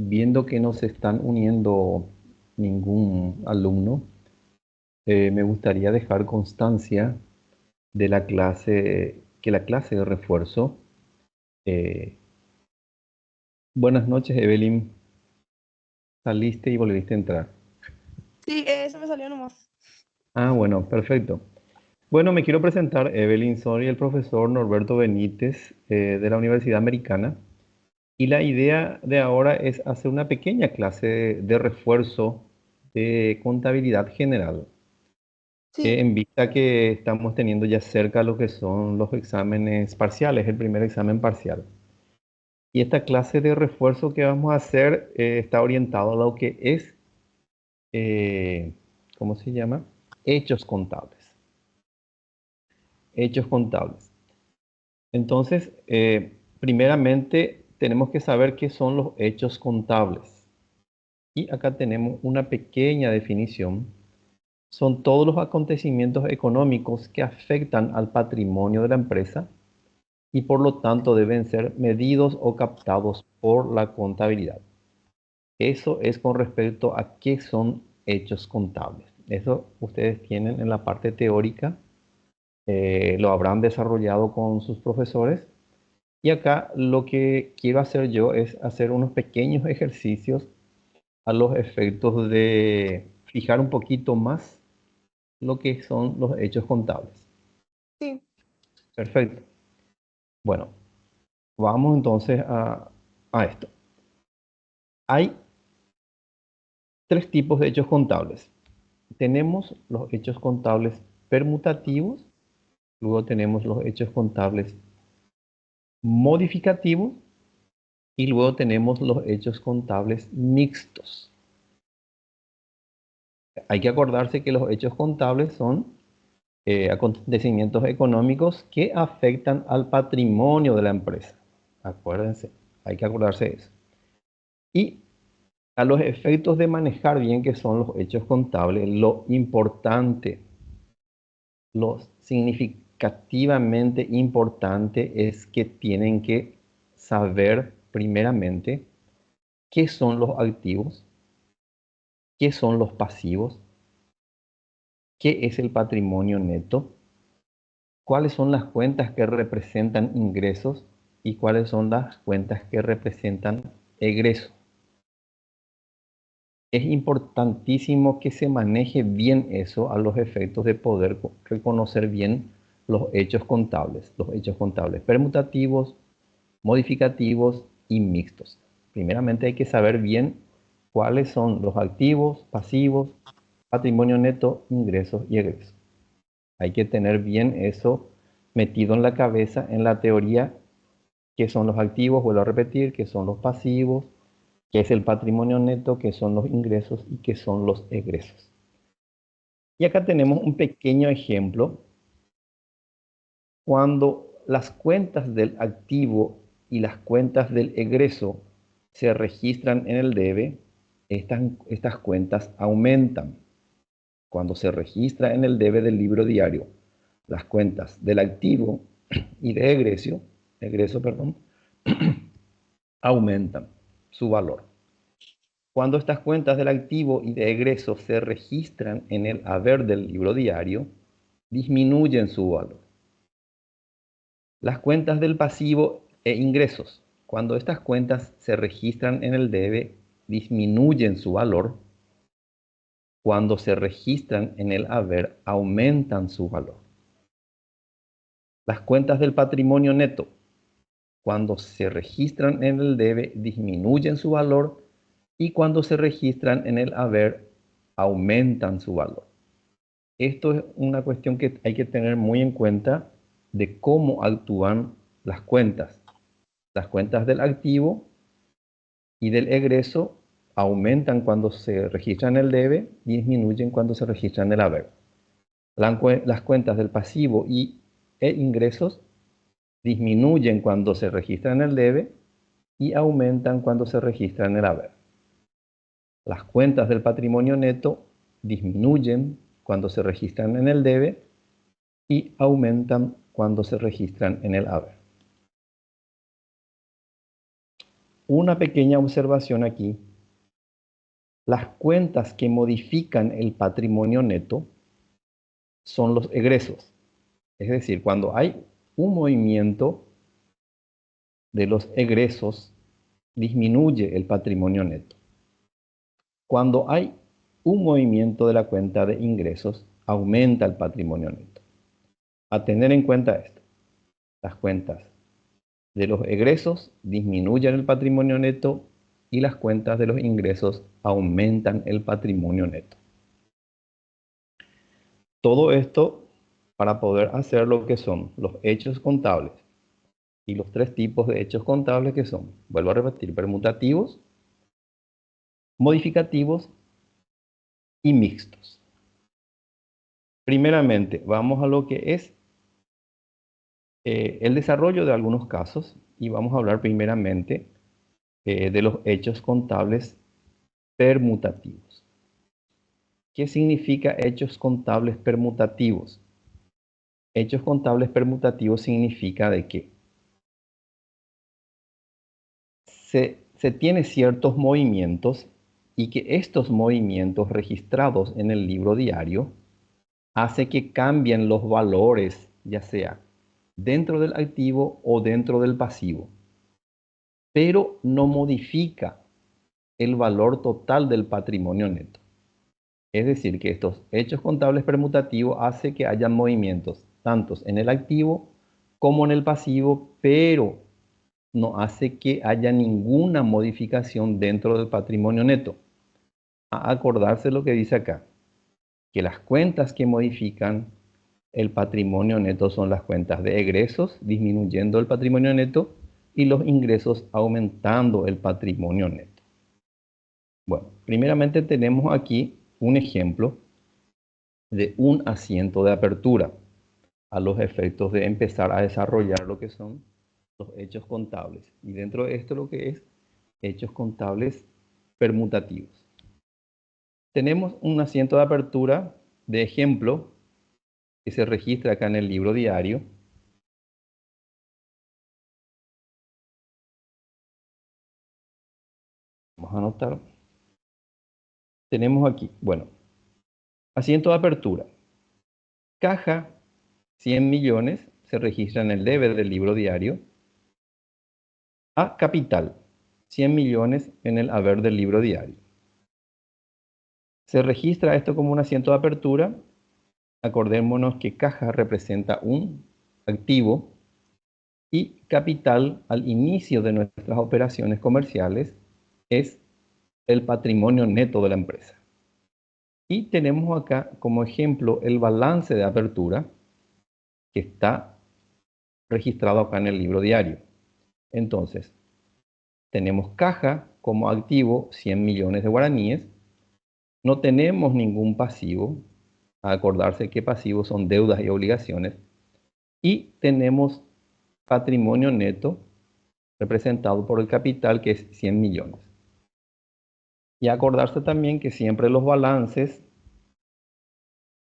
viendo que no se están uniendo ningún alumno, me gustaría dejar constancia de la clase, que la clase de refuerzo. eh, Buenas noches, Evelyn. Saliste y volviste a entrar. Sí, eso me salió nomás. Ah, bueno, perfecto. Bueno, me quiero presentar, Evelyn. Soy el profesor Norberto Benítez, de la Universidad Americana. Y la idea de ahora es hacer una pequeña clase de refuerzo de contabilidad general. Sí, En vista que estamos teniendo ya cerca lo que son los exámenes parciales, el primer examen parcial. Y esta clase de refuerzo que vamos a hacer está orientado a lo que es, eh, ¿cómo se llama? Hechos contables. Hechos contables. Entonces, primeramente tenemos que saber qué son los hechos contables. Y acá tenemos una pequeña definición. Son todos los acontecimientos económicos que afectan al patrimonio de la empresa y por lo tanto deben ser medidos o captados por la contabilidad. Eso es con respecto a qué son hechos contables. Eso ustedes tienen en la parte teórica, lo habrán desarrollado con sus profesores. Y acá lo que quiero hacer yo es hacer unos pequeños ejercicios a los efectos de fijar un poquito más lo que son los hechos contables. sí, Perfecto. Bueno, vamos entonces a esto. Hay tres tipos de hechos contables. Tenemos los hechos contables permutativos, luego tenemos los hechos contables modificativos y luego tenemos los hechos contables mixtos. Hay que acordarse que los hechos contables son acontecimientos económicos que afectan al patrimonio de la empresa. Acuérdense, hay que acordarse de eso. Y a los efectos de manejar bien qué son los hechos contables, lo importante, lo significativamente importante es que tienen que saber primeramente qué son los activos, qué son los pasivos, qué es el patrimonio neto, cuáles son las cuentas que representan ingresos y cuáles son las cuentas que representan egresos. Es importantísimo que se maneje bien eso a los efectos de poder reconocer bien los hechos contables permutativos, modificativos y mixtos. Primeramente hay que saber bien cuáles son los activos, pasivos, patrimonio neto, ingresos y egresos. Hay que tener bien eso metido en la cabeza, en la teoría, qué son los activos, vuelvo a repetir, qué son los pasivos, qué es el patrimonio neto, qué son los ingresos y qué son los egresos. Y acá tenemos sí, un pequeño ejemplo. Cuando las cuentas del activo y las cuentas del egreso se registran en el debe, estas cuentas aumentan. Cuando se registra en el debe del libro diario las cuentas del activo y de egreso, perdón, aumentan su valor. Cuando estas cuentas del activo y de egreso se registran en el haber del libro diario, disminuyen su valor. Las cuentas del pasivo e ingresos, cuando estas cuentas se registran en el debe, disminuyen su valor. Cuando se registran en el haber, aumentan su valor. Las cuentas del patrimonio neto, cuando se registran en el debe, disminuyen su valor y cuando se registran en el haber, aumentan su valor. Esto es una cuestión que hay que tener muy en cuenta de cómo actúan las cuentas. Las cuentas del activo y del egreso aumentan cuando se registran en el debe y disminuyen cuando se registran en el haber. Las cuentas del pasivo e ingresos disminuyen cuando se registran en el debe y aumentan cuando se registran en el haber. Las cuentas del patrimonio neto disminuyen cuando se registran en el debe y aumentan cuando se registran en el haber. una pequeña observación aquí. Las cuentas que modifican el patrimonio neto son los egresos. Es decir, cuando hay un movimiento de los egresos, disminuye el patrimonio neto. Cuando hay un movimiento de la cuenta de ingresos, aumenta el patrimonio neto. A tener en cuenta esto, las cuentas de los egresos disminuyen el patrimonio neto y las cuentas de los ingresos aumentan el patrimonio neto. Todo esto para poder hacer lo que son los hechos contables y los tres tipos de hechos contables que son, vuelvo a repetir, permutativos, modificativos y mixtos. Primeramente, vamos a lo que es el desarrollo de algunos casos y vamos a hablar primeramente de los hechos contables permutativos. ¿Qué significa hechos contables permutativos? Hechos contables permutativos significa de que se tiene ciertos movimientos y que estos movimientos registrados en el libro diario hace que cambien los valores, ya sea dentro del activo o dentro del pasivo, pero no modifica el valor total del patrimonio neto. Es decir, que estos hechos contables permutativos hacen que haya movimientos tanto en el activo como en el pasivo, pero no hace que haya ninguna modificación dentro del patrimonio neto. A acordarse lo que dice acá, que las cuentas que modifican el patrimonio neto son las cuentas de egresos, disminuyendo el patrimonio neto, y los ingresos aumentando el patrimonio neto. Bueno, primeramente tenemos aquí un ejemplo de un asiento de apertura a los efectos de empezar a desarrollar lo que son los hechos contables. Y dentro de esto lo que es hechos contables permutativos. Tenemos un asiento de apertura de ejemplo que se registra acá en el libro diario. Vamos a anotar. Tenemos aquí, bueno, asiento de apertura. Caja, 100 millones, se registra en el debe del libro diario. A capital, 100 millones en el haber del libro diario. Se registra esto como un asiento de apertura. Acordémonos que caja representa un activo y capital al inicio de nuestras operaciones comerciales es el patrimonio neto de la empresa. Y tenemos acá como ejemplo el balance de apertura que está registrado acá en el libro diario. Entonces, tenemos caja como activo 100 millones de guaraníes. No tenemos ningún pasivo. A acordarse que pasivos son deudas y obligaciones. Y tenemos patrimonio neto representado por el capital que es 100 millones. Y acordarse también que siempre los balances,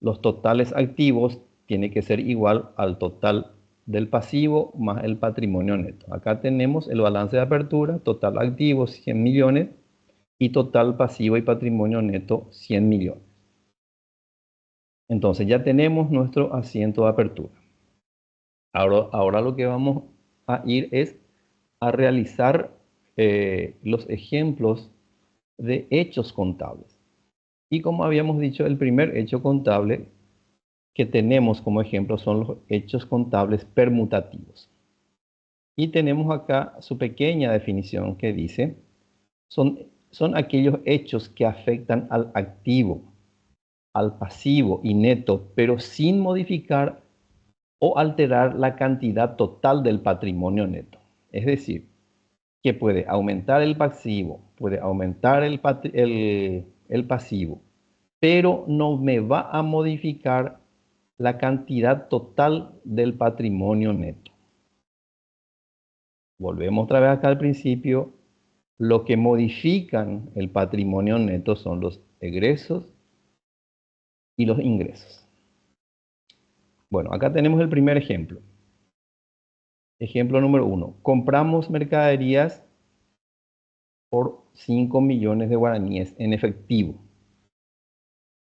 los totales activos, tiene que ser igual al total del pasivo más el patrimonio neto. Acá tenemos el balance de apertura, total activo 100 millones y total pasivo y patrimonio neto 100 millones. Entonces ya tenemos nuestro asiento de apertura. Ahora lo que vamos a ir es a realizar los ejemplos de hechos contables. Y como habíamos dicho, el primer hecho contable que tenemos como ejemplo son los hechos contables permutativos. Y tenemos acá su pequeña definición que dice, son aquellos hechos que afectan al activo, al pasivo y neto, pero sin modificar o alterar la cantidad total del patrimonio neto. Es decir, que puede aumentar el pasivo, puede aumentar el pasivo, pero no me va a modificar la cantidad total del patrimonio neto. Volvemos otra vez acá al principio. Lo que modifican el patrimonio neto son los egresos y los ingresos. Bueno, acá tenemos el primer ejemplo. Ejemplo número 1. Compramos mercaderías por 5 millones de guaraníes en efectivo.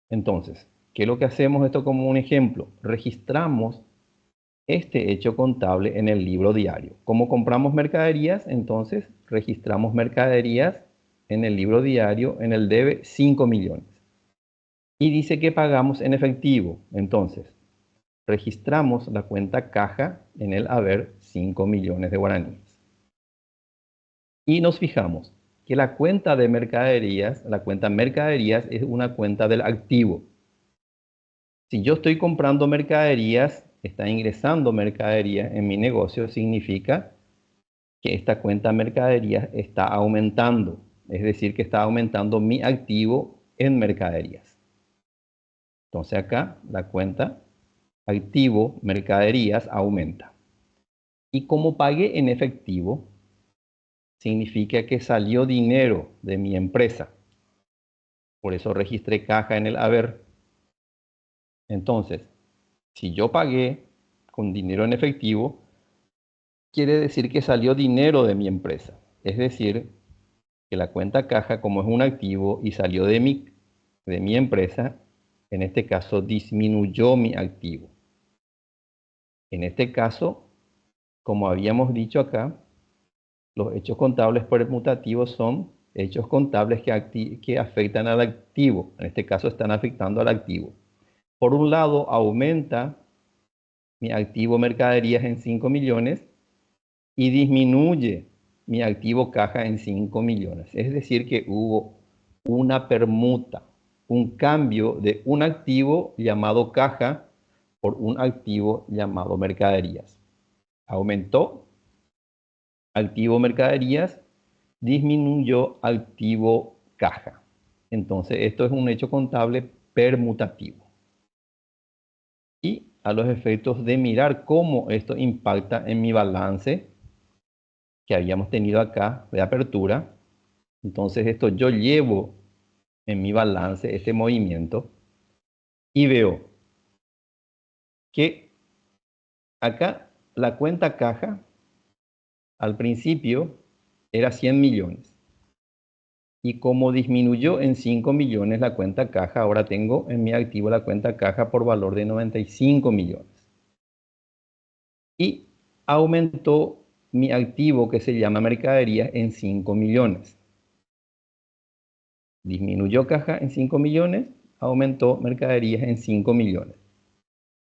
Entonces, ¿qué es lo que hacemos? Esto como un ejemplo. Registramos este hecho contable en el libro diario. Como compramos mercaderías, entonces registramos mercaderías en el libro diario en el debe 5 millones. Y dice que pagamos en efectivo. Entonces, registramos la cuenta caja en el haber 5 millones de guaraníes. Y nos fijamos que la cuenta de mercaderías, la cuenta mercaderías es una cuenta del activo. Si yo estoy comprando mercaderías, está ingresando mercaderías en mi negocio, significa que esta cuenta mercaderías está aumentando. Es decir, que está aumentando mi activo en mercaderías. Entonces acá la cuenta activo mercaderías aumenta. Y como pagué en efectivo, significa que salió dinero de mi empresa. Por eso registré caja en el haber. Entonces, si yo pagué con dinero en efectivo, quiere decir que salió dinero de mi empresa. Es decir, que la cuenta caja, como es un activo y salió de mi empresa, en este caso disminuyó mi activo. En este caso, como habíamos dicho acá, los hechos contables permutativos son hechos contables que afectan al activo. En este caso están afectando al activo. Por un lado, aumenta mi activo mercaderías en 5 millones y disminuye mi activo caja en 5 millones. Es decir, que hubo una permuta, un cambio de un activo llamado caja por un activo llamado mercaderías. Aumentó activo mercaderías, disminuyó activo caja. Entonces, esto es un hecho contable permutativo. Y a los efectos de mirar cómo esto impacta en mi balance que habíamos tenido acá de apertura, entonces esto yo llevo en mi balance este movimiento y veo que acá la cuenta caja al principio era 100 millones. Y como disminuyó en 5 millones la cuenta caja, ahora tengo en mi activo la cuenta caja por valor de 95 millones. Y aumentó mi activo que se llama mercadería en 5 millones. Disminuyó caja en 5 millones, aumentó mercaderías en 5 millones.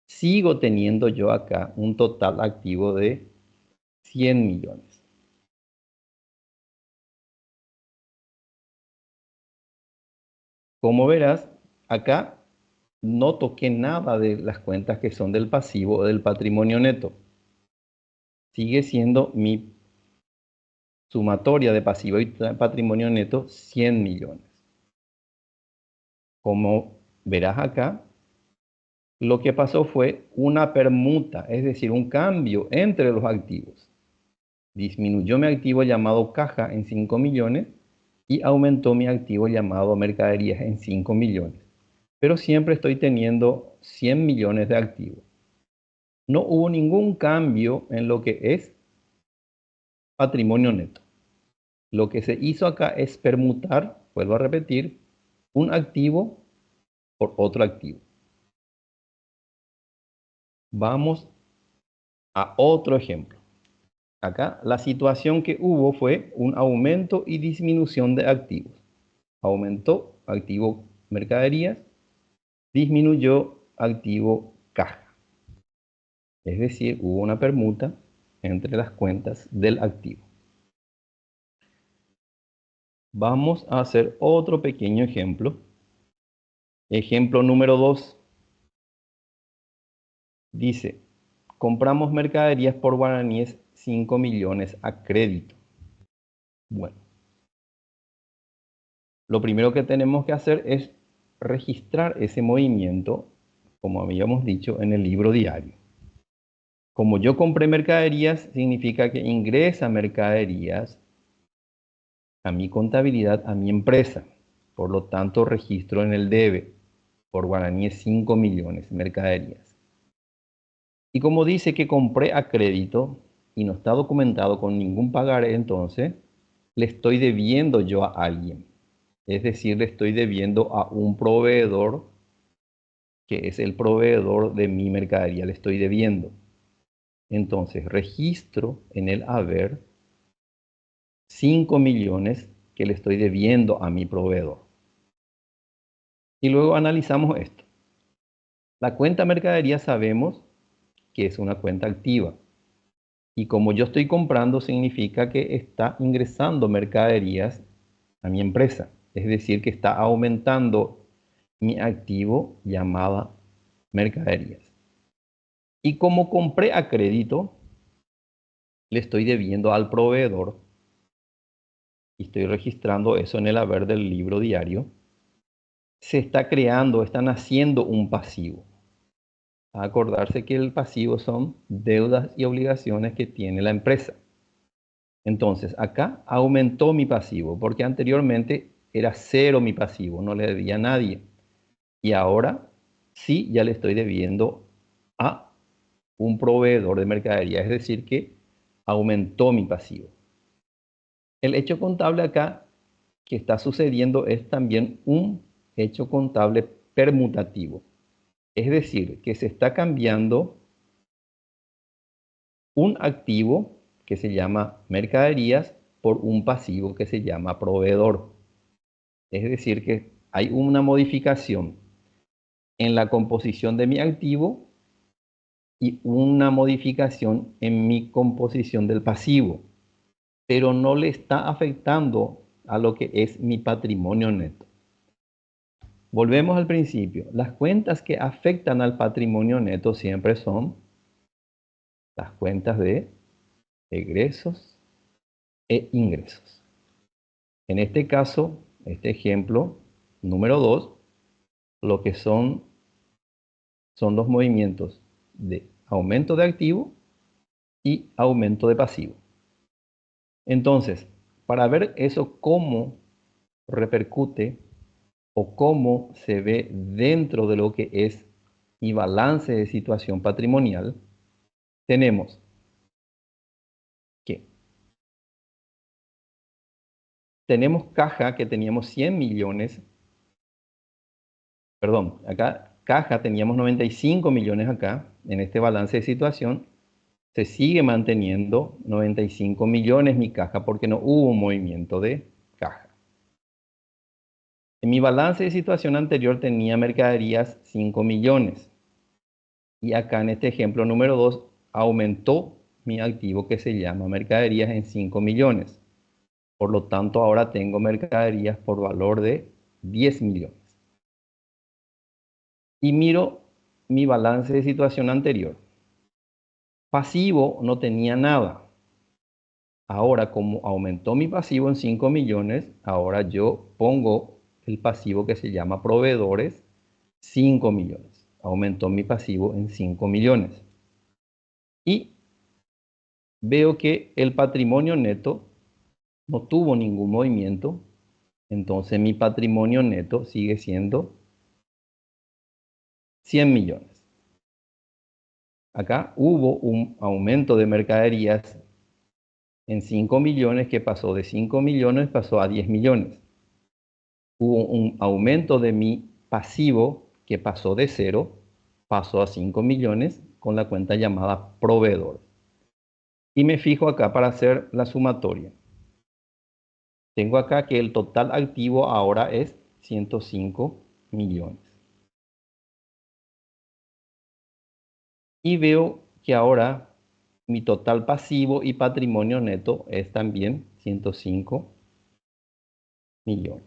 Sigo teniendo yo acá un total activo de 100 millones. Como verás, acá no toqué nada de las cuentas que son del pasivo o del patrimonio neto. Sigue siendo mi sumatoria de pasivo y patrimonio neto 100 millones. Como verás acá, lo que pasó fue una permuta, es decir, un cambio entre los activos. Disminuyó mi activo llamado caja en 5 millones y aumentó mi activo llamado mercaderías en 5 millones. Pero siempre estoy teniendo 100 millones de activos. No hubo ningún cambio en lo que es patrimonio neto. Lo que se hizo acá es permutar, vuelvo a repetir, un activo por otro activo. Vamos a otro ejemplo. Acá la situación que hubo fue un aumento y disminución de activos. Aumentó activo mercaderías, disminuyó activo caja. Es decir, hubo una permuta entre las cuentas del activo. Vamos a hacer otro pequeño ejemplo. Ejemplo número 2. Dice, compramos mercaderías por guaraníes 5 millones a crédito. Bueno, lo primero que tenemos que hacer es registrar ese movimiento, como habíamos dicho, en el libro diario. Como yo compré mercaderías, significa que ingresa mercaderías a mi contabilidad, a mi empresa. Por lo tanto, registro en el debe por guaraníes 5 millones mercaderías. Y como dice que compré a crédito y no está documentado con ningún pagaré, entonces le estoy debiendo yo a alguien. Es decir, le estoy debiendo a un proveedor que es el proveedor de mi mercadería, le estoy debiendo. Entonces, registro en el haber 5 millones que le estoy debiendo a mi proveedor. Y luego analizamos esto. La cuenta mercadería sabemos que es una cuenta activa. Y como yo estoy comprando, significa que está ingresando mercaderías a mi empresa. Es decir, que está aumentando mi activo llamada mercaderías. Y como compré a crédito, le estoy debiendo al proveedor. Y estoy registrando eso en el haber del libro diario. Se está creando, está naciendo un pasivo. A acordarse que el pasivo son deudas y obligaciones que tiene la empresa. Entonces, acá aumentó mi pasivo, porque anteriormente era cero mi pasivo, no le debía a nadie. Y ahora sí ya le estoy debiendo a un proveedor de mercadería, es decir, que aumentó mi pasivo. El hecho contable acá que está sucediendo es también un hecho contable permutativo. Es decir, que se está cambiando un activo que se llama mercaderías por un pasivo que se llama proveedor. Es decir, que hay una modificación en la composición de mi activo y una modificación en mi composición del pasivo, pero no le está afectando a lo que es mi patrimonio neto. Volvemos al principio. Las cuentas que afectan al patrimonio neto siempre son las cuentas de egresos e ingresos. En este caso, este ejemplo número 2, lo que son los movimientos de aumento de activo y aumento de pasivo. Entonces, para ver eso cómo repercute o cómo se ve dentro de lo que es mi balance de situación patrimonial, tenemos que tenemos caja que teníamos 100 millones, perdón, acá caja teníamos 95 millones acá, en este balance de situación, se sigue manteniendo 95 millones mi caja porque no hubo un movimiento de caja. En mi balance de situación anterior tenía mercaderías 5 millones. Y acá en este ejemplo número 2 aumentó mi activo que se llama mercaderías en 5 millones. Por lo tanto, ahora tengo mercaderías por valor de 10 millones. Y miro mi balance de situación anterior. Pasivo no tenía nada. Ahora, como aumentó mi pasivo en 5 millones, ahora yo pongo el pasivo que se llama proveedores 5 millones. Aumentó mi pasivo en 5 millones. Y veo que el patrimonio neto no tuvo ningún movimiento, entonces mi patrimonio neto sigue siendo 100 millones. Acá hubo un aumento de mercaderías en 5 millones que pasó de 5 millones, pasó a 10 millones. Hubo un aumento de mi pasivo que pasó de 0, pasó a 5 millones con la cuenta llamada proveedor. Y me fijo acá para hacer la sumatoria. Tengo acá que el total activo ahora es 105 millones. Y veo que ahora mi total pasivo y patrimonio neto es también 105 millones.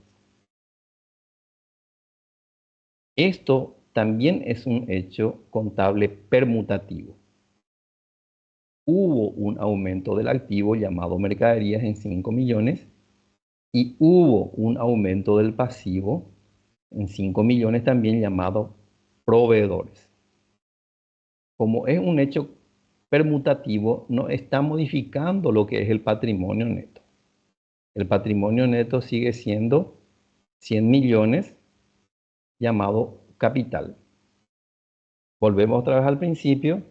Esto también es un hecho contable permutativo. Hubo un aumento del activo llamado mercaderías en 5 millones y hubo un aumento del pasivo en 5 millones también llamado proveedores. Como es un hecho permutativo, no está modificando lo que es el patrimonio neto. El patrimonio neto sigue siendo 100 millones llamado capital. Volvemos otra vez al principio,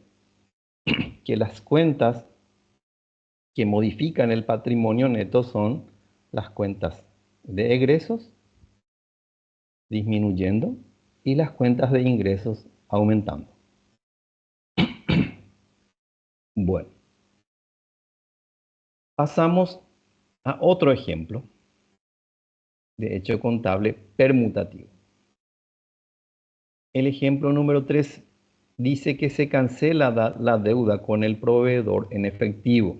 que las cuentas que modifican el patrimonio neto son las cuentas de egresos disminuyendo y las cuentas de ingresos aumentando. Bueno, pasamos a otro ejemplo de hecho contable permutativo. El ejemplo número 3 dice que se cancela la deuda con el proveedor en efectivo.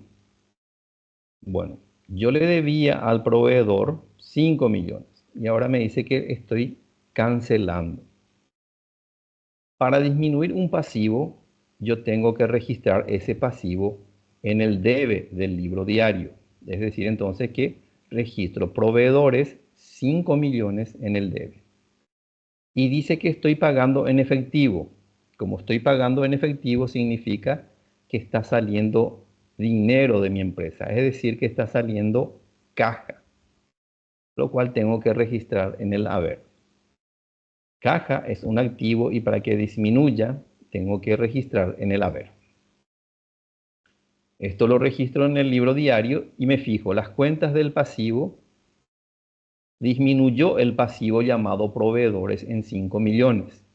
Bueno, yo le debía al proveedor 5 millones y ahora me dice que estoy cancelando. Para disminuir un pasivo, yo tengo que registrar ese pasivo en el debe del libro diario. Es decir, entonces que registro proveedores 5 millones en el debe. Y dice que estoy pagando en efectivo. Como estoy pagando en efectivo significa que está saliendo dinero de mi empresa. Es decir, que está saliendo caja, lo cual tengo que registrar en el haber. Caja es un activo y para que disminuya tengo que registrar en el haber. Esto lo registro en el libro diario y me fijo las cuentas del pasivo. Disminuyó el pasivo llamado proveedores en 5 millones.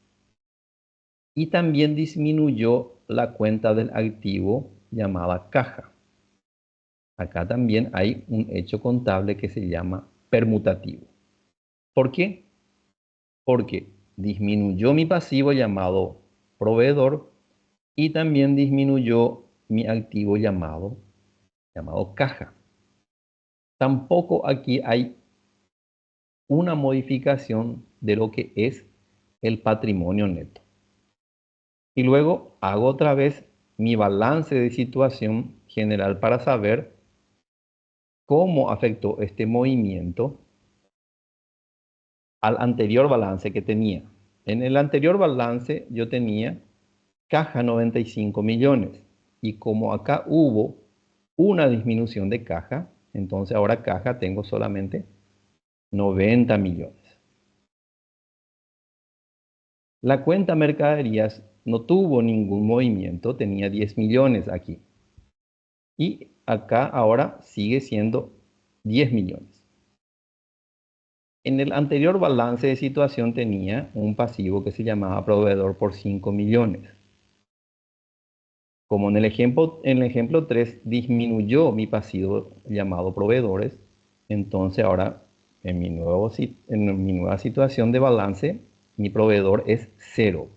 Y también disminuyó la cuenta del activo llamada caja. Acá también hay un hecho contable que se llama permutativo. ¿Por qué? Porque disminuyó mi pasivo llamado proveedor y también disminuyó mi activo llamado caja. Tampoco aquí hay una modificación de lo que es el patrimonio neto. Y luego hago otra vez mi balance de situación general para saber cómo afectó este movimiento al anterior balance que tenía. En el anterior balance yo tenía caja 95 millones y como acá hubo una disminución de caja, entonces ahora caja tengo solamente 90 millones. La cuenta mercaderías no tuvo ningún movimiento, tenía 10 millones aquí. Y acá ahora sigue siendo 10 millones. En el anterior balance de situación tenía un pasivo que se llamaba proveedor por 5 millones. Como en el ejemplo 3 disminuyó mi pasivo llamado proveedores, entonces ahora en mi nueva situación de balance, mi proveedor es 0.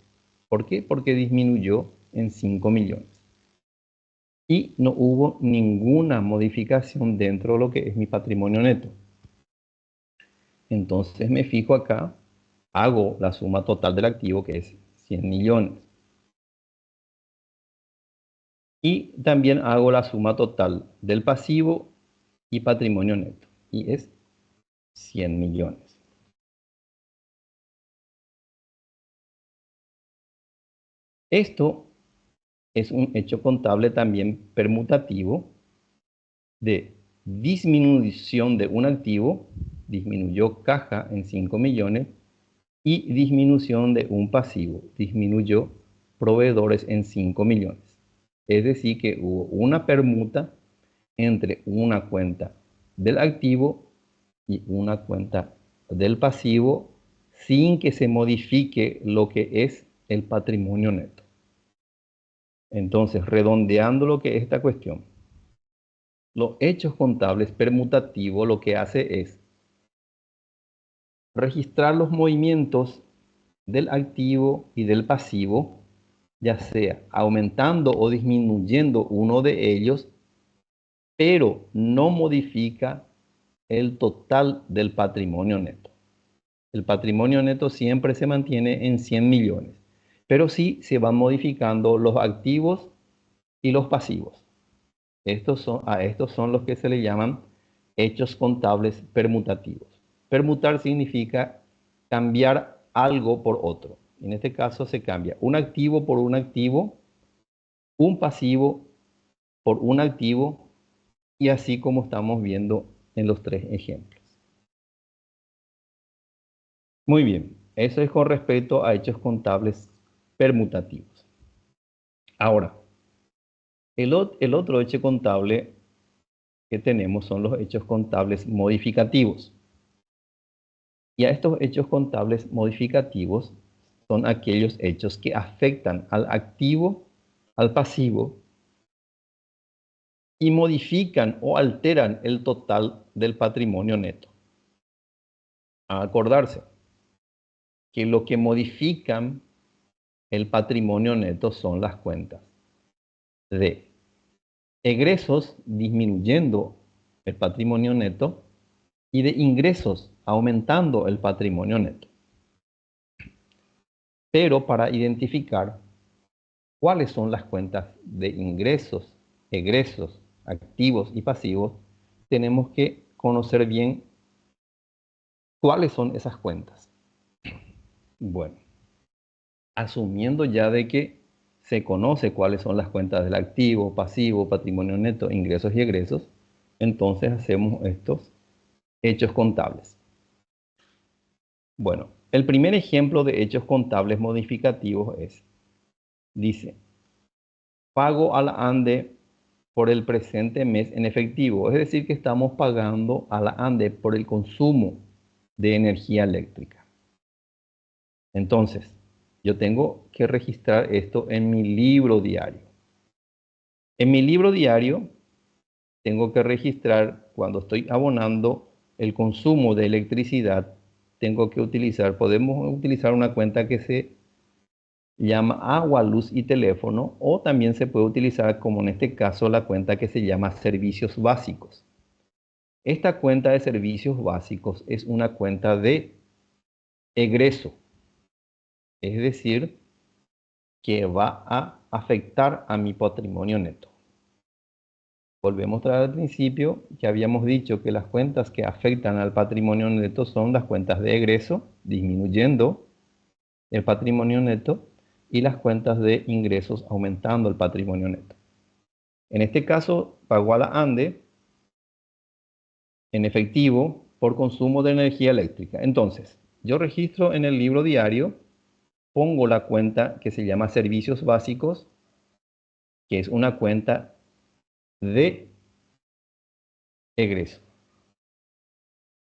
¿Por qué? Porque disminuyó en 5 millones. Y no hubo ninguna modificación dentro de lo que es mi patrimonio neto. Entonces me fijo acá, hago la suma total del activo que es 100 millones. Y también hago la suma total del pasivo y patrimonio neto. Y es 100 millones. Esto es un hecho contable también permutativo de disminución de un activo, disminuyó caja en 5 millones, y disminución de un pasivo, disminuyó proveedores en 5 millones. Es decir, que hubo una permuta entre una cuenta del activo y una cuenta del pasivo sin que se modifique lo que es el patrimonio neto. Entonces, redondeando lo que es esta cuestión, los hechos contables permutativos lo que hace es registrar los movimientos del activo y del pasivo, ya sea aumentando o disminuyendo uno de ellos, pero no modifica el total del patrimonio neto. El patrimonio neto siempre se mantiene en 100 millones, pero sí se van modificando los activos y los pasivos. A estos son los que se le llaman hechos contables permutativos. Permutar significa cambiar algo por otro. En este caso se cambia un activo por un activo, un pasivo por un activo y así como estamos viendo en los tres ejemplos. Muy bien, eso es con respecto a hechos contables permutativos. Ahora, el otro hecho contable que tenemos son los hechos contables modificativos. Y a estos hechos contables modificativos son aquellos hechos que afectan al activo, al pasivo, y modifican o alteran el total del patrimonio neto. A acordarse que lo que modifican el patrimonio neto son las cuentas de egresos disminuyendo el patrimonio neto y de ingresos aumentando el patrimonio neto. Pero para identificar cuáles son las cuentas de ingresos, egresos, activos y pasivos, tenemos que conocer bien cuáles son esas cuentas. Bueno, asumiendo ya de que se conoce cuáles son las cuentas del activo, pasivo, patrimonio neto, ingresos y egresos, entonces hacemos estos hechos contables. Bueno, el primer ejemplo de hechos contables modificativos dice, pago a la ANDE por el presente mes en efectivo, es decir que estamos pagando a la ANDE por el consumo de energía eléctrica. Entonces, yo tengo que registrar esto en mi libro diario. En mi libro diario tengo que registrar cuando estoy abonando el consumo de electricidad, podemos utilizar una cuenta que se llama agua, luz y teléfono, o también se puede utilizar, como en este caso, la cuenta que se llama servicios básicos. Esta cuenta de servicios básicos es una cuenta de egreso, es decir, que va a afectar a mi patrimonio neto. Volvemos al principio que habíamos dicho que las cuentas que afectan al patrimonio neto son las cuentas de egreso, disminuyendo el patrimonio neto, y las cuentas de ingresos, aumentando el patrimonio neto. En este caso, pagó a la ANDE en efectivo por consumo de energía eléctrica. Entonces, yo registro en el libro diario, pongo la cuenta que se llama servicios básicos, que es una cuenta de egreso.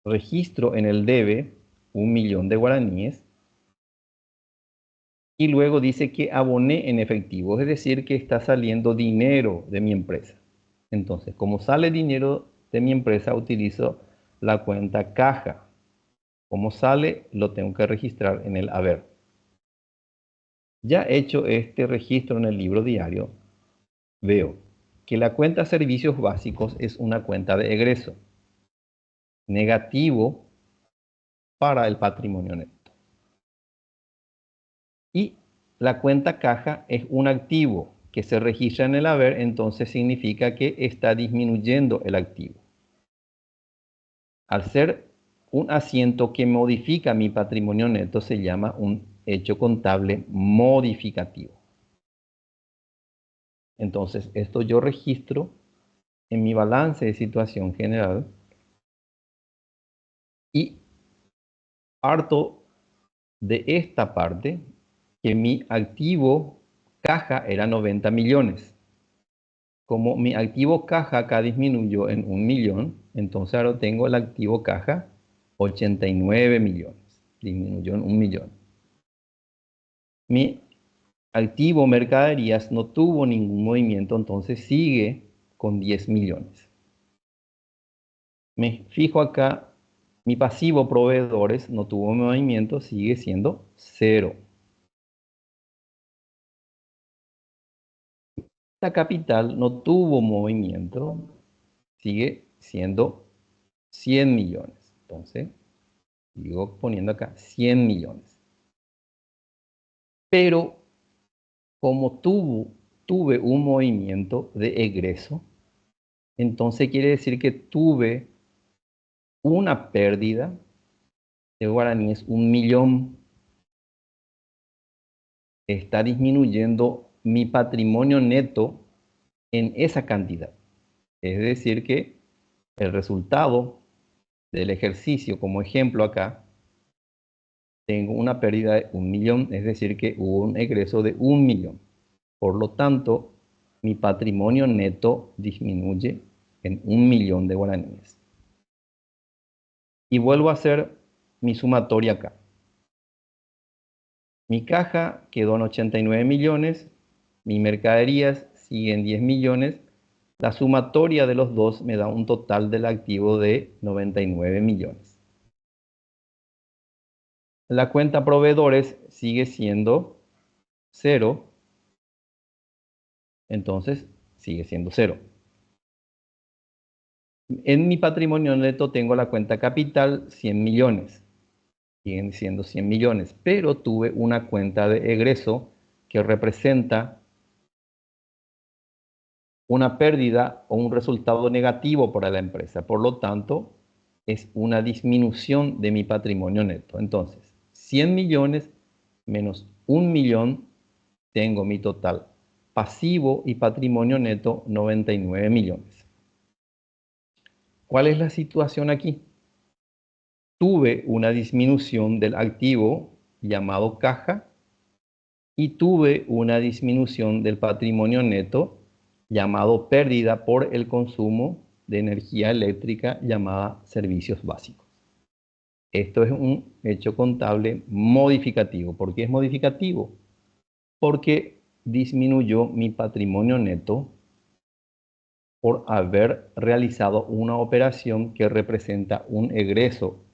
Registro en el debe 1.000.000 de guaraníes y luego dice que aboné en efectivo, es decir, que está saliendo dinero de mi empresa. Entonces, como sale dinero de mi empresa, utilizo la cuenta caja. Como sale, lo tengo que registrar en el haber. Ya hecho este registro en el libro diario, veo que la cuenta servicios básicos es una cuenta de egreso, negativo para el patrimonio neto. Y la cuenta caja es un activo que se registra en el haber, entonces significa que está disminuyendo el activo. Al ser un asiento que modifica mi patrimonio neto, se llama un hecho contable modificativo. Entonces, esto yo registro en mi balance de situación general y parto de esta parte que mi activo caja era 90 millones. Como mi activo caja acá disminuyó en 1.000.000, entonces ahora tengo el activo caja 89 millones. Disminuyó en 1.000.000. Mi activo mercaderías no tuvo ningún movimiento, entonces sigue con 10 millones. Me fijo acá, mi pasivo proveedores no tuvo movimiento, sigue siendo 0. La capital no tuvo movimiento, sigue siendo 100 millones. Entonces, sigo poniendo acá 100 millones. Pero como tuve un movimiento de egreso, entonces quiere decir que tuve una pérdida de guaraníes 1.000.000. Está disminuyendo mi patrimonio neto en esa cantidad. Es decir que el resultado del ejercicio, como ejemplo acá, tengo una pérdida de 1.000.000, es decir que hubo un egreso de 1.000.000. Por lo tanto, mi patrimonio neto disminuye en 1.000.000 de guaraníes. Y vuelvo a hacer mi sumatoria acá. Mi caja quedó en 89 millones, mis mercaderías siguen 10 millones, la sumatoria de los dos me da un total del activo de 99 millones. La cuenta proveedores sigue siendo 0, entonces sigue siendo 0. En mi patrimonio neto tengo la cuenta capital 100 millones, siguen siendo 100 millones, pero tuve una cuenta de egreso que representa una pérdida o un resultado negativo para la empresa. Por lo tanto, es una disminución de mi patrimonio neto. Entonces, 100 millones menos 1.000.000, tengo mi total pasivo y patrimonio neto 99 millones. ¿Cuál es la situación aquí? Tuve una disminución del activo llamado caja y tuve una disminución del patrimonio neto llamado pérdida por el consumo de energía eléctrica llamada servicios básicos. Esto es un hecho contable modificativo. ¿Por qué es modificativo? Porque disminuyó mi patrimonio neto por haber realizado una operación que representa un egreso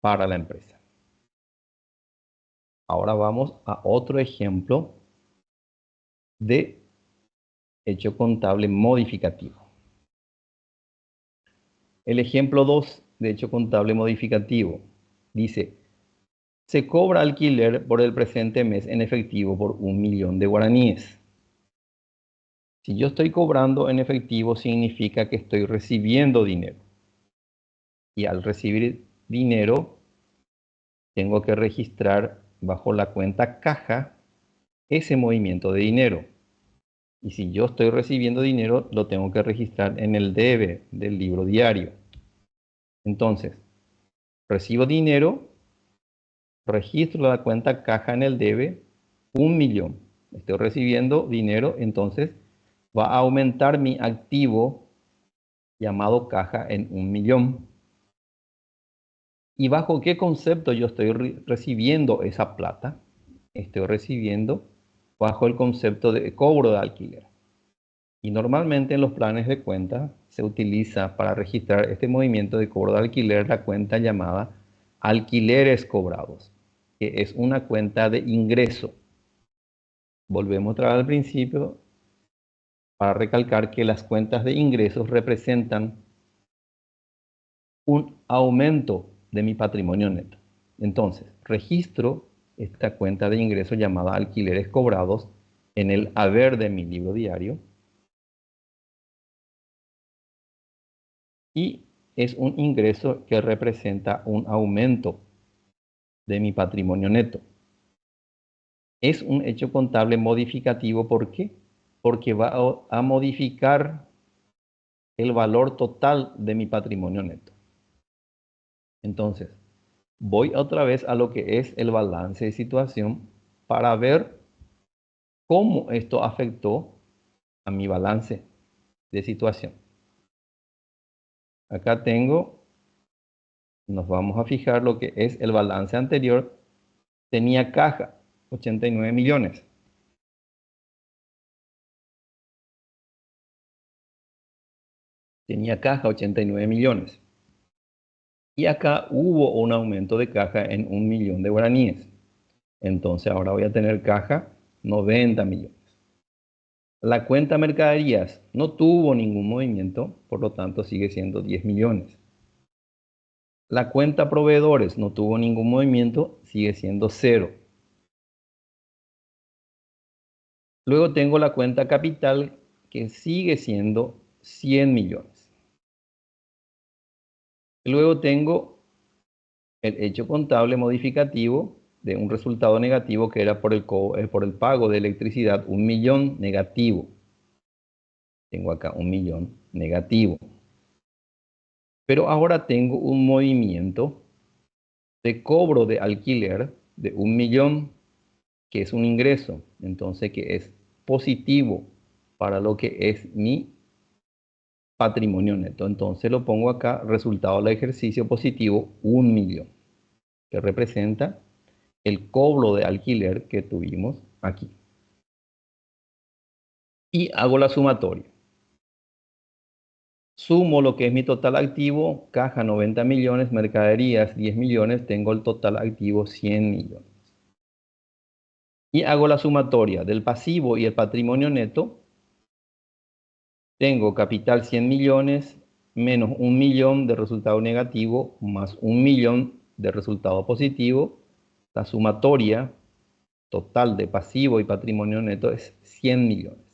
para la empresa. Ahora vamos a otro ejemplo de hecho contable modificativo. El ejemplo 2 de hecho contable modificativo dice: se cobra alquiler por el presente mes en efectivo por 1.000.000 de guaraníes. Si yo estoy cobrando en efectivo, significa que estoy recibiendo dinero. Y al recibir dinero, tengo que registrar bajo la cuenta caja ese movimiento de dinero. Y si yo estoy recibiendo dinero, lo tengo que registrar en el debe del libro diario. Entonces, recibo dinero, registro la cuenta caja en el debe, 1.000.000. Estoy recibiendo dinero, entonces va a aumentar mi activo llamado caja en 1.000.000. ¿Y bajo qué concepto yo estoy recibiendo esa plata? Estoy recibiendo bajo el concepto de cobro de alquiler. Y normalmente en los planes de cuenta se utiliza para registrar este movimiento de cobro de alquiler la cuenta llamada alquileres cobrados, que es una cuenta de ingreso. Volvemos otra vez al principio para recalcar que las cuentas de ingresos representan un aumento de mi patrimonio neto. Entonces, registro esta cuenta de ingresos llamada alquileres cobrados en el haber de mi libro diario y es un ingreso que representa un aumento de mi patrimonio neto. Es un hecho contable modificativo, ¿por qué? Porque va a modificar el valor total de mi patrimonio neto. Entonces, voy otra vez a lo que es el balance de situación para ver cómo esto afectó a mi balance de situación. Acá tengo, nos vamos a fijar lo que es el balance anterior. Tenía caja, 89 millones. Tenía caja, 89 millones. Y acá hubo un aumento de caja en 1.000.000 de guaraníes. Entonces ahora voy a tener caja 90 millones. La cuenta mercaderías no tuvo ningún movimiento, por lo tanto sigue siendo 10 millones. La cuenta proveedores no tuvo ningún movimiento, sigue siendo 0. Luego tengo la cuenta capital que sigue siendo 100 millones. Luego tengo el hecho contable modificativo de un resultado negativo que era por el pago de electricidad, 1.000.000 negativo. Tengo acá 1.000.000 negativo. Pero ahora tengo un movimiento de cobro de alquiler de 1.000.000, que es un ingreso, entonces que es positivo para lo que es mi patrimonio neto. Entonces lo pongo acá, resultado del ejercicio positivo, 1 millón, que representa el cobro de alquiler que tuvimos aquí. Y hago la sumatoria. Sumo lo que es mi total activo, caja 90 millones, mercaderías 10 millones, tengo el total activo 100 millones. Y hago la sumatoria del pasivo y el patrimonio neto. Tengo capital 100 millones menos 1 millón de resultado negativo más 1 millón de resultado positivo. La sumatoria total de pasivo y patrimonio neto es 100 millones.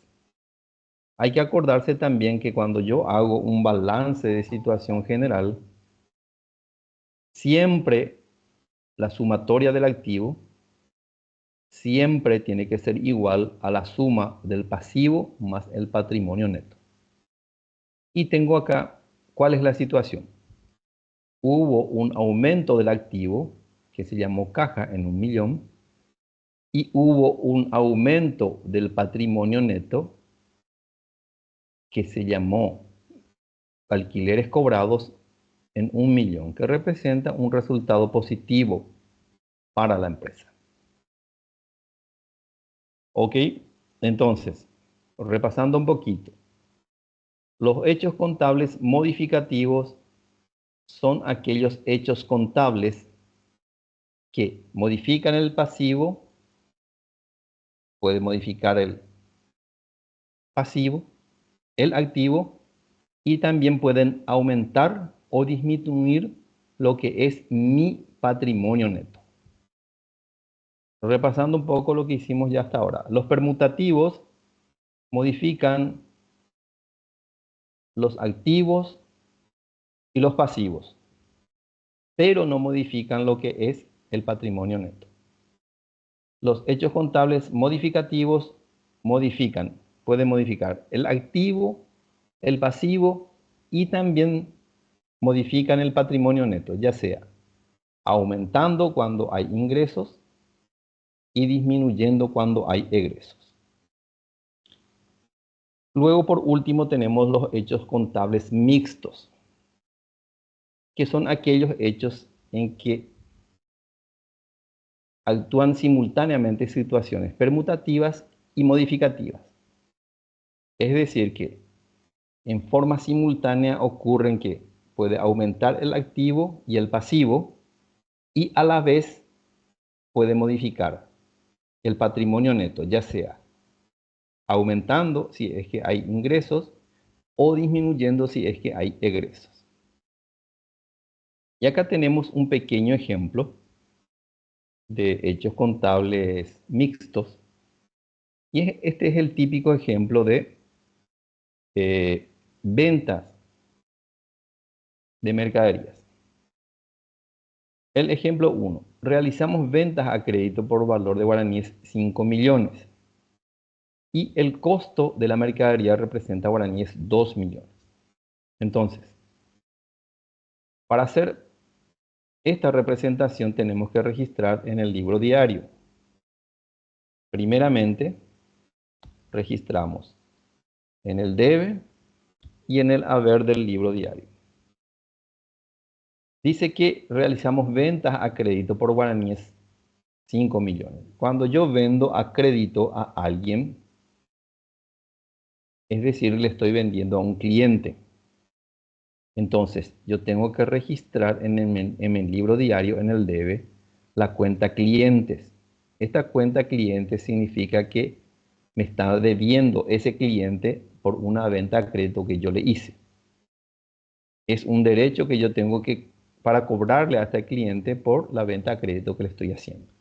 Hay que acordarse también que cuando yo hago un balance de situación general, siempre la sumatoria del activo siempre tiene que ser igual a la suma del pasivo más el patrimonio neto. Y tengo acá, ¿cuál es la situación? Hubo un aumento del activo que se llamó caja en 1 millón y hubo un aumento del patrimonio neto que se llamó alquileres cobrados en 1 millón, que representa un resultado positivo para la empresa. ¿Ok? Entonces, repasando un poquito, los hechos contables modificativos son aquellos hechos contables que modifican el pasivo, puede modificar el pasivo, el activo, y también pueden aumentar o disminuir lo que es mi patrimonio neto. Repasando un poco lo que hicimos ya hasta ahora. Los permutativos modifican los activos y los pasivos, pero no modifican lo que es el patrimonio neto. Los hechos contables modificativos pueden modificar el activo, el pasivo y también modifican el patrimonio neto, ya sea aumentando cuando hay ingresos y disminuyendo cuando hay egresos. Luego, por último, tenemos los hechos contables mixtos, que son aquellos hechos en que actúan simultáneamente situaciones permutativas y modificativas. Es decir, que en forma simultánea ocurren que puede aumentar el activo y el pasivo y a la vez puede modificar el patrimonio neto, ya sea aumentando si es que hay ingresos o disminuyendo si es que hay egresos. Y acá tenemos un pequeño ejemplo de hechos contables mixtos. Y este es el típico ejemplo de ventas de mercaderías. El ejemplo 1. Realizamos ventas a crédito por valor de guaraníes 5 millones. Y el costo de la mercadería representa guaraníes 2 millones. Entonces, para hacer esta representación tenemos que registrar en el libro diario. Primeramente, registramos en el debe y en el haber del libro diario. Dice que realizamos ventas a crédito por guaraníes 5 millones. Cuando yo vendo a crédito a alguien, es decir, le estoy vendiendo a un cliente. Entonces, yo tengo que registrar en el libro diario, en el debe, la cuenta clientes. Esta cuenta clientes significa que me está debiendo ese cliente por una venta a crédito que yo le hice. Es un derecho que yo tengo para cobrarle a este cliente por la venta a crédito que le estoy haciendo.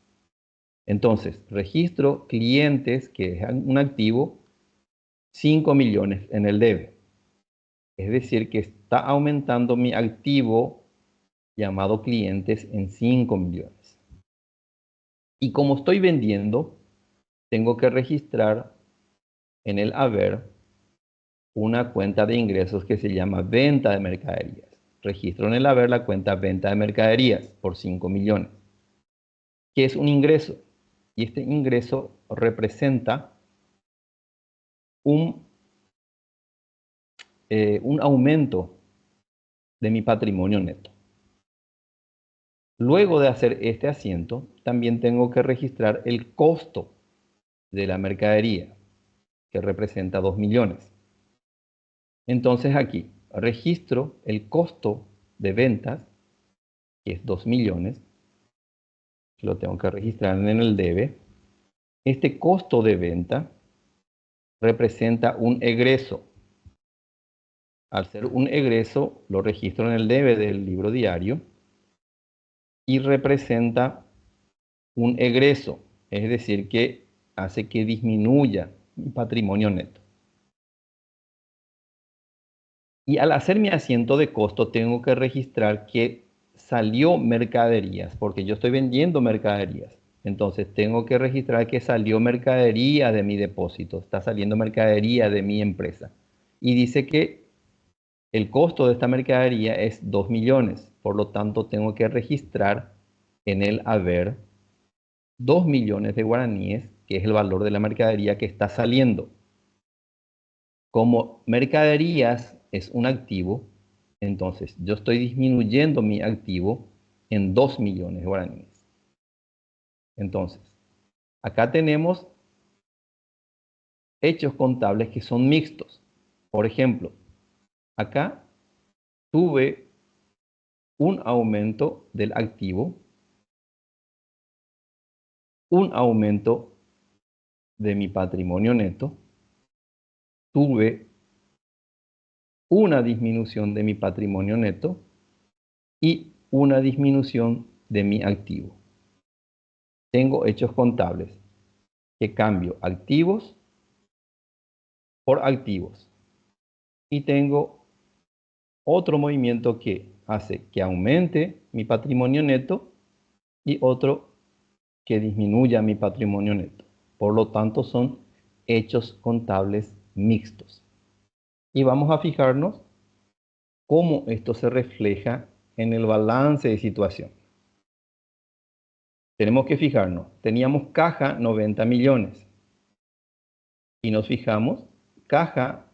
Entonces, registro clientes, que es un activo, 5 millones en el debe. Es decir, que está aumentando mi activo llamado clientes en 5 millones. Y como estoy vendiendo, tengo que registrar en el haber una cuenta de ingresos que se llama venta de mercaderías. Registro en el haber la cuenta venta de mercaderías por 5 millones, que es un ingreso. Y este ingreso representa un un aumento de mi patrimonio neto. Luego de hacer este asiento, también tengo que registrar el costo de la mercadería, que representa 2 millones. Entonces aquí registro el costo de ventas, que es 2 millones, lo tengo que registrar en el debe. Este costo de venta representa un egreso. Al ser un egreso, lo registro en el debe del libro diario y representa un egreso, es decir, que hace que disminuya mi patrimonio neto. Y al hacer mi asiento de costo, tengo que registrar que salió mercaderías, porque yo estoy vendiendo mercaderías. Entonces tengo que registrar que salió mercadería de mi depósito, está saliendo mercadería de mi empresa. Y dice que el costo de esta mercadería es 2 millones, por lo tanto tengo que registrar en el haber 2 millones de guaraníes, que es el valor de la mercadería que está saliendo. Como mercaderías es un activo, entonces yo estoy disminuyendo mi activo en 2 millones de guaraníes. Entonces, acá tenemos hechos contables que son mixtos. Por ejemplo, acá tuve un aumento del activo, un aumento de mi patrimonio neto, tuve una disminución de mi patrimonio neto y una disminución de mi activo. Tengo hechos contables que cambio activos por activos. Y tengo otro movimiento que hace que aumente mi patrimonio neto y otro que disminuya mi patrimonio neto. Por lo tanto, son hechos contables mixtos. Y vamos a fijarnos cómo esto se refleja en el balance de situación. Tenemos que fijarnos, teníamos caja 90 millones y nos fijamos, caja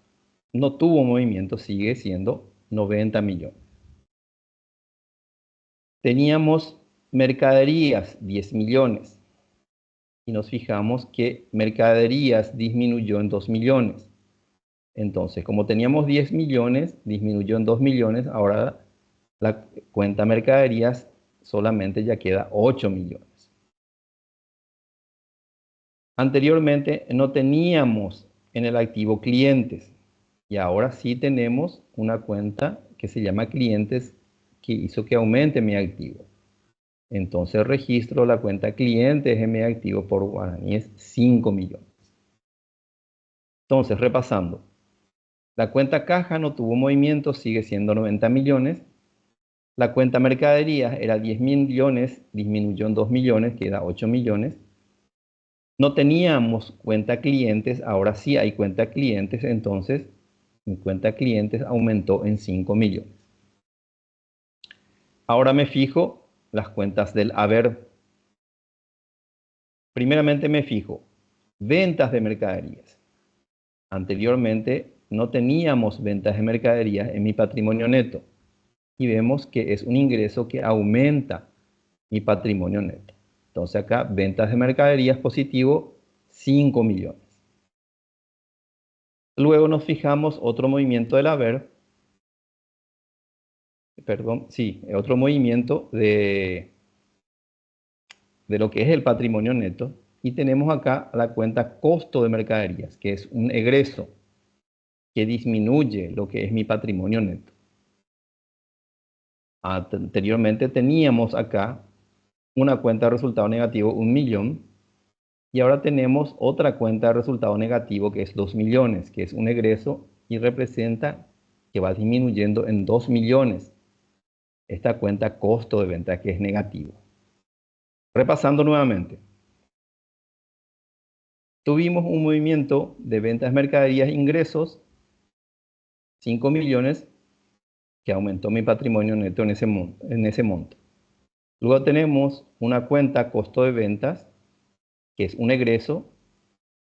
no tuvo movimiento, sigue siendo 90 millones. Teníamos mercaderías 10 millones y nos fijamos que mercaderías disminuyó en 2 millones. Entonces, como teníamos 10 millones, disminuyó en 2 millones, ahora la cuenta mercaderías solamente ya queda 8 millones. Anteriormente no teníamos en el activo clientes y ahora sí tenemos una cuenta que se llama clientes que hizo que aumente mi activo. Entonces registro la cuenta clientes en mi activo por guaraníes 5 millones. Entonces, repasando, la cuenta caja no tuvo movimiento, sigue siendo 90 millones. La cuenta mercaderías era 10 millones, disminuyó en 2 millones, queda 8 millones. No teníamos cuenta clientes, ahora sí hay cuenta clientes, entonces mi cuenta clientes aumentó en 5 millones. Ahora me fijo las cuentas del haber. Primeramente me fijo ventas de mercaderías. Anteriormente no teníamos ventas de mercaderías en mi patrimonio neto y vemos que es un ingreso que aumenta mi patrimonio neto. Entonces acá ventas de mercaderías positivo 5 millones. Luego nos fijamos otro movimiento del haber, otro movimiento de lo que es el patrimonio neto y tenemos acá la cuenta costo de mercaderías, que es un egreso que disminuye lo que es mi patrimonio neto. Anteriormente teníamos acá una cuenta de resultado negativo 1 millón y ahora tenemos otra cuenta de resultado negativo que es 2 millones, que es un egreso y representa que va disminuyendo en 2 millones esta cuenta costo de venta que es negativo. Repasando nuevamente, tuvimos un movimiento de ventas, mercaderías, ingresos, 5 millones, que aumentó mi patrimonio neto en ese monto. Luego tenemos una cuenta costo de ventas, que es un egreso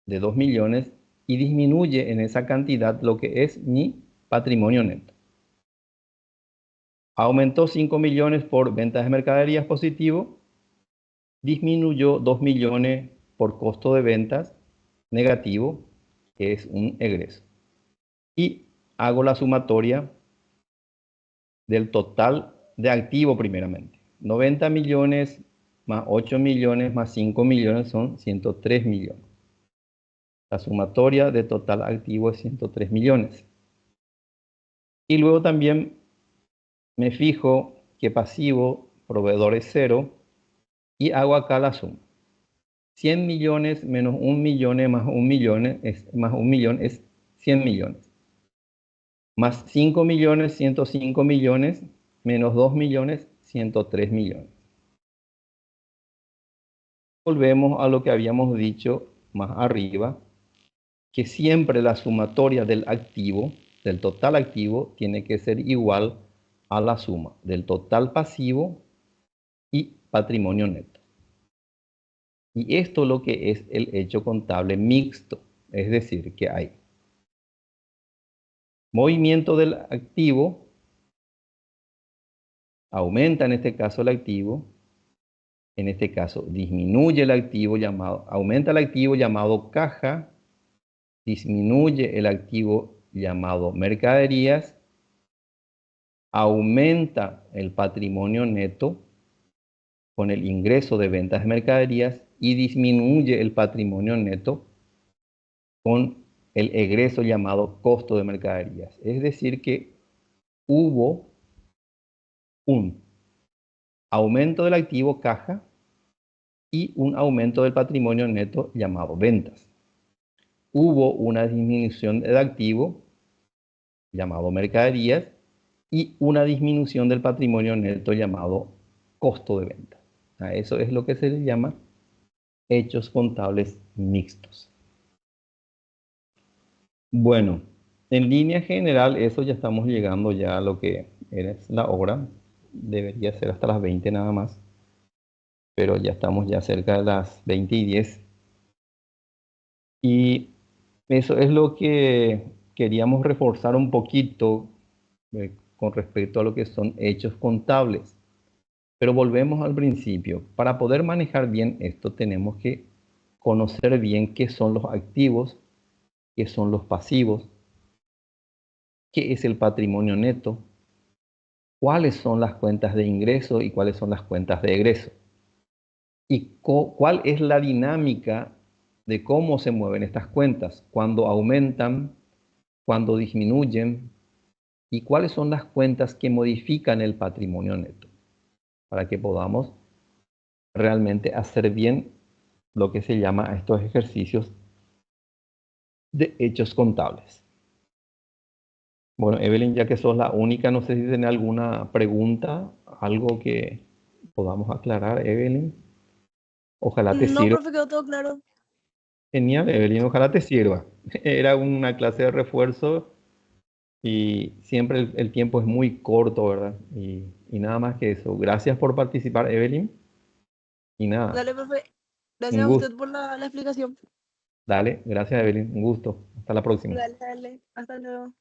de 2 millones y disminuye en esa cantidad lo que es mi patrimonio neto. Aumentó 5 millones por ventas de mercaderías positivo, disminuyó 2 millones por costo de ventas negativo, que es un egreso. Y hago la sumatoria del total de activo primeramente. 90 millones más 8 millones más 5 millones son 103 millones. La sumatoria de total activo es 103 millones. Y luego también me fijo que pasivo, proveedor es 0, y hago acá la suma. 100 millones menos 1 millón más 1 millón es 100 millones. Más 5 millones, 105 millones, menos 2 millones, 103 millones. Volvemos a lo que habíamos dicho más arriba, que siempre la sumatoria del activo, del total activo, tiene que ser igual a la suma del total pasivo y patrimonio neto. Y esto es lo que es el hecho contable mixto, es decir, que hay movimiento del activo, aumenta en este caso el activo, en este caso disminuye el activo llamado, aumenta el activo llamado caja, disminuye el activo llamado mercaderías, aumenta el patrimonio neto con el ingreso de ventas de mercaderías y disminuye el patrimonio neto con el egreso llamado costo de mercaderías. Es decir que hubo un aumento del activo caja y un aumento del patrimonio neto llamado ventas. Hubo una disminución del activo llamado mercaderías y una disminución del patrimonio neto llamado costo de venta. A eso es lo que se le llama hechos contables mixtos. Bueno, en línea general eso ya estamos llegando ya a lo que es la hora. Debería ser hasta las 20 nada más, pero ya estamos ya cerca de las 20:10. Y eso es lo que queríamos reforzar un poquito con respecto a lo que son hechos contables. Pero volvemos al principio. Para poder manejar bien esto tenemos que conocer bien qué son los activos, qué son los pasivos, qué es el patrimonio neto, cuáles son las cuentas de ingreso y cuáles son las cuentas de egreso. Y cuál es la dinámica de cómo se mueven estas cuentas, cuándo aumentan, cuándo disminuyen y cuáles son las cuentas que modifican el patrimonio neto, para que podamos realmente hacer bien lo que se llama a estos ejercicios de hechos contables. Bueno, Evelyn, ya que sos la única, no sé si tiene alguna pregunta, algo que podamos aclarar, Evelyn. Ojalá te No, sirva. profe, quedó todo claro. Genial, Evelyn, ojalá te sirva. Era una clase de refuerzo y siempre el tiempo es muy corto, ¿verdad? Y nada más que eso. Gracias por participar, Evelyn. Y nada, Dale, profe. un Gracias a gusto. usted por la explicación. Dale, gracias, Evelyn. Un gusto. Hasta la próxima. Dale, dale. Hasta luego.